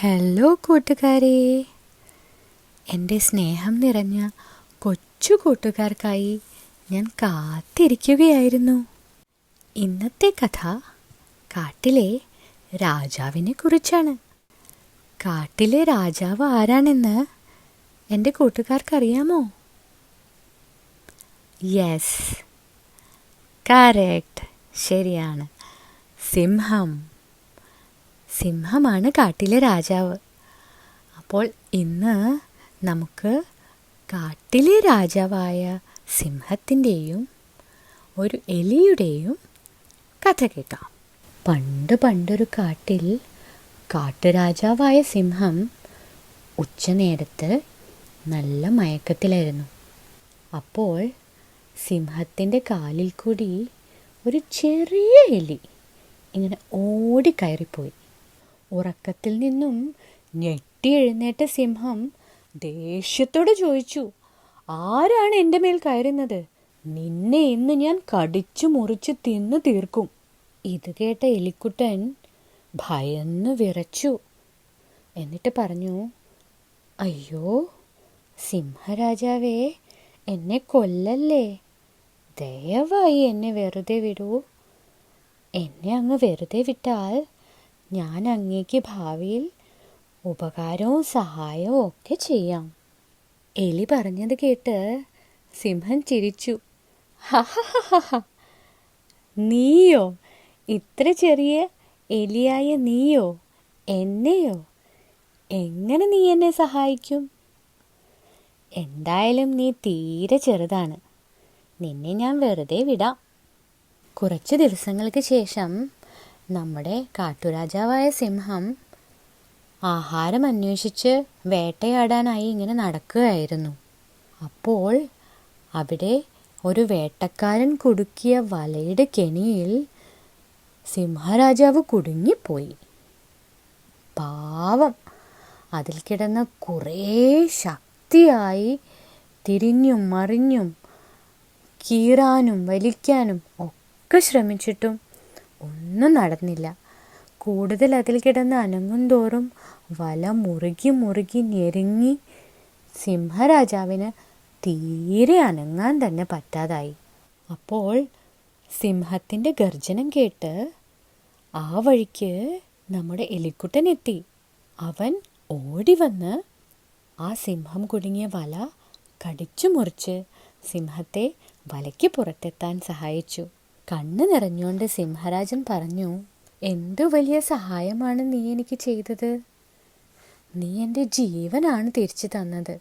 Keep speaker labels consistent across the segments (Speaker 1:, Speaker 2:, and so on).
Speaker 1: Hello കൂട്ടുകാരെ, എൻ്റെ സ്നേഹം നിറഞ്ഞ കൊച്ചു കൂട്ടുകാർക്കായി ഞാൻ കാത്തിരിക്കുകയായിരുന്നു. ഇന്നത്തെ കഥ കാട്ടിലെ രാജാവിനെ കുറിച്ചാണ്. കാട്ടിലെ രാജാവ് ആരാണെന്ന് എൻ്റെ കൂട്ടുകാർക്കറിയാമോ? യെസ്, കറക്റ്റ്, ശരിയാണ്, സിംഹം. സിംഹമാണ് കാട്ടിലെ രാജാവ്. അപ്പോൾ ഇന്ന് നമുക്ക് കാട്ടിലെ രാജാവായ സിംഹത്തിൻ്റെയും ഒരു എലിയുടെയും കഥ കേൾക്കാം. പണ്ടൊരു കാട്ടിൽ കാട്ടുരാജാവായ സിംഹം ഉച്ചനേരത്ത് നല്ല മയക്കത്തിലായിരുന്നു. അപ്പോൾ സിംഹത്തിൻ്റെ കാലിൽ കൂടി ഒരു ചെറിയ എലി ഇങ്ങനെ ഓടിക്കയറിപ്പോയി. ഉറക്കത്തിൽ നിന്നും ഞെട്ടി എഴുന്നേറ്റ സിംഹം ദേഷ്യത്തോടെ ചോദിച്ചു, ആരാണ് എൻ്റെ മേൽ കയറുന്നത്? നിന്നെ ഇന്ന് ഞാൻ കടിച്ചു മുറിച്ച് തിന്നു തീർക്കും. ഇത് കേട്ട എലിക്കുട്ടൻ ഭയന്ന് വിറച്ചു. എന്നിട്ട് പറഞ്ഞു, അയ്യോ സിംഹരാജാവേ, എന്നെ കൊല്ലല്ലേ, ദയവായി എന്നെ വെറുതെ വിടൂ. എന്നെ അങ്ങ് വെറുതെ വിട്ടാൽ ഞാൻ അങ്ങേക്ക് ഭാവിയിൽ ഉപകാരവും സഹായവും ഒക്കെ ചെയ്യാം. എലി പറഞ്ഞത് കേട്ട് സിംഹം ചിരിച്ചു. ഹഹഹഹ, നീയോ, ഇത്ര ചെറിയ എലിയായ നീയോ എന്നെയോ? എങ്ങനെ നീ എന്നെ സഹായിക്കും? എന്തായാലും നീ തീരെ ചെറുതാണ്, നിന്നെ ഞാൻ വെറുതെ വിടാം. കുറച്ച് ദിവസങ്ങൾക്ക് ശേഷം നമ്മുടെ കാട്ടുരാജാവായ സിംഹം ആഹാരം അന്വേഷിച്ച് വേട്ടയാടാനായി ഇങ്ങനെ നടക്കുകയായിരുന്നു. അപ്പോൾ അവിടെ ഒരു വേട്ടക്കാരൻ കുടുക്കിയ വലയുടെ കെണിയിൽ സിംഹരാജാവ് കുടുങ്ങിപ്പോയി. പാവം, അതിൽ കിടന്ന് കുറേ ശക്തിയായി തിരിഞ്ഞും മറിഞ്ഞും കീറാനും വലിക്കാനും ഒക്കെ ശ്രമിച്ചിട്ടും ഒന്നും നടന്നില്ല. കൂടുതൽ അതിൽ കിടന്ന് അനങ്ങും തോറും വല മുറുകി ഞെരുങ്ങി സിംഹരാജാവിന് തീരെ അനങ്ങാൻ തന്നെ പറ്റാതായി. അപ്പോൾ സിംഹത്തിൻ്റെ ഗർജനം കേട്ട് ആ വഴിക്ക് നമ്മുടെ എലിക്കുട്ടൻ എത്തി. അവൻ ഓടി വന്ന് ആ സിംഹം കുടുങ്ങിയ വല കടിച്ചു മുറിച്ച് സിംഹത്തെ വലയ്ക്ക് പുറത്തെത്താൻ സഹായിച്ചു. കണ്ണ് നിറഞ്ഞുകൊണ്ട് സിംഹരാജൻ പറഞ്ഞു, എന്തു വലിയ സഹായമാണ് നീ എനിക്ക് ചെയ്തത്. നീ എൻ്റെ ജീവനാണ് തിരിച്ചു തന്നത്.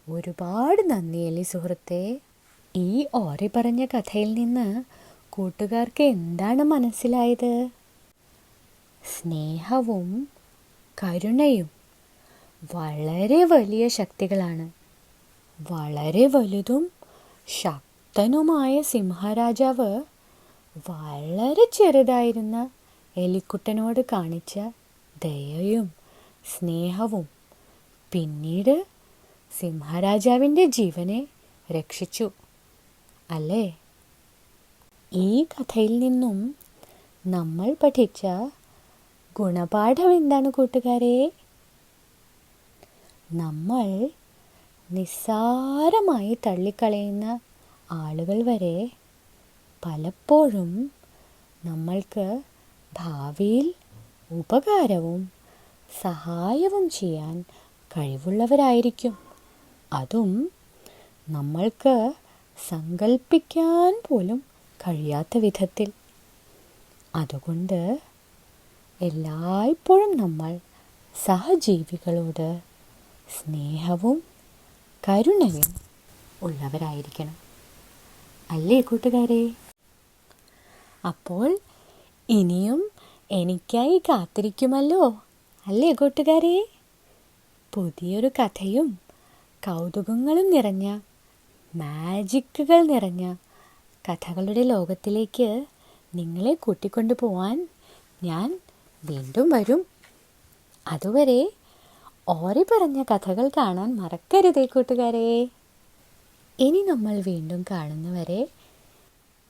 Speaker 1: ഒരുപാട് നന്ദി എലി സുഹൃത്തേ. ഈ ഓറി പറഞ്ഞ കഥയിൽ നിന്ന് കൂട്ടുകാർക്ക് എന്താണ് മനസ്സിലായത്? സ്നേഹവും കരുണയും വളരെ വലിയ ശക്തികളാണ്. വളരെ വലുതും ശക്തനുമായ സിംഹരാജാവ് വളരെ ചെറുതായിരുന്ന എലിക്കുട്ടനോട് കാണിച്ച ദയയും സ്നേഹവും പിന്നീട് സിംഹരാജാവിൻ്റെ ജീവനെ രക്ഷിച്ചു, അല്ലേ? ഈ കഥയിൽ നിന്നും നമ്മൾ പഠിച്ച ഗുണപാഠം എന്താണ് കൂട്ടുകാരെ? നമ്മൾ നിസ്സാരമായി തള്ളിക്കളയുന്ന ആളുകൾ വരെ പലപ്പോഴും നമ്മൾക്ക് ഭാവിയിൽ ഉപകാരവും സഹായവും ചെയ്യാൻ കഴിവുള്ളവരായിരിക്കും. അതും നമ്മൾക്ക് സങ്കല്പിക്കാൻ പോലും കഴിയാത്ത വിധത്തിൽ. അതുകൊണ്ട് എല്ലായ്പ്പോഴും നമ്മൾ സഹജീവികളോട് സ്നേഹവും കരുണയും ഉള്ളവരായിരിക്കണം, അല്ലേ കൂട്ടുകാരെ? അപ്പോൾ ഇനിയും എനിക്കായി കാത്തിരിക്കുമല്ലോ, അല്ലേ കൂട്ടുകാരെ? പുതിയൊരു കഥയും കൗതുകങ്ങളും നിറഞ്ഞ, മാജിക്കുകൾ നിറഞ്ഞ കഥകളുടെ ലോകത്തിലേക്ക് നിങ്ങളെ കൂട്ടിക്കൊണ്ടു പോവാൻ ഞാൻ വീണ്ടും വരും. അതുവരെ ഓറി പറഞ്ഞ കഥകൾ കാണാൻ മറക്കരുതേ കൂട്ടുകാരെ. ഇനി നമ്മൾ വീണ്ടും കാണുന്നവരെ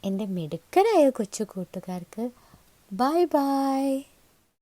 Speaker 1: എൻ്റെ മിടുക്കരായ കൊച്ചു കൂട്ടുകാർക്ക് ബൈ ബൈ.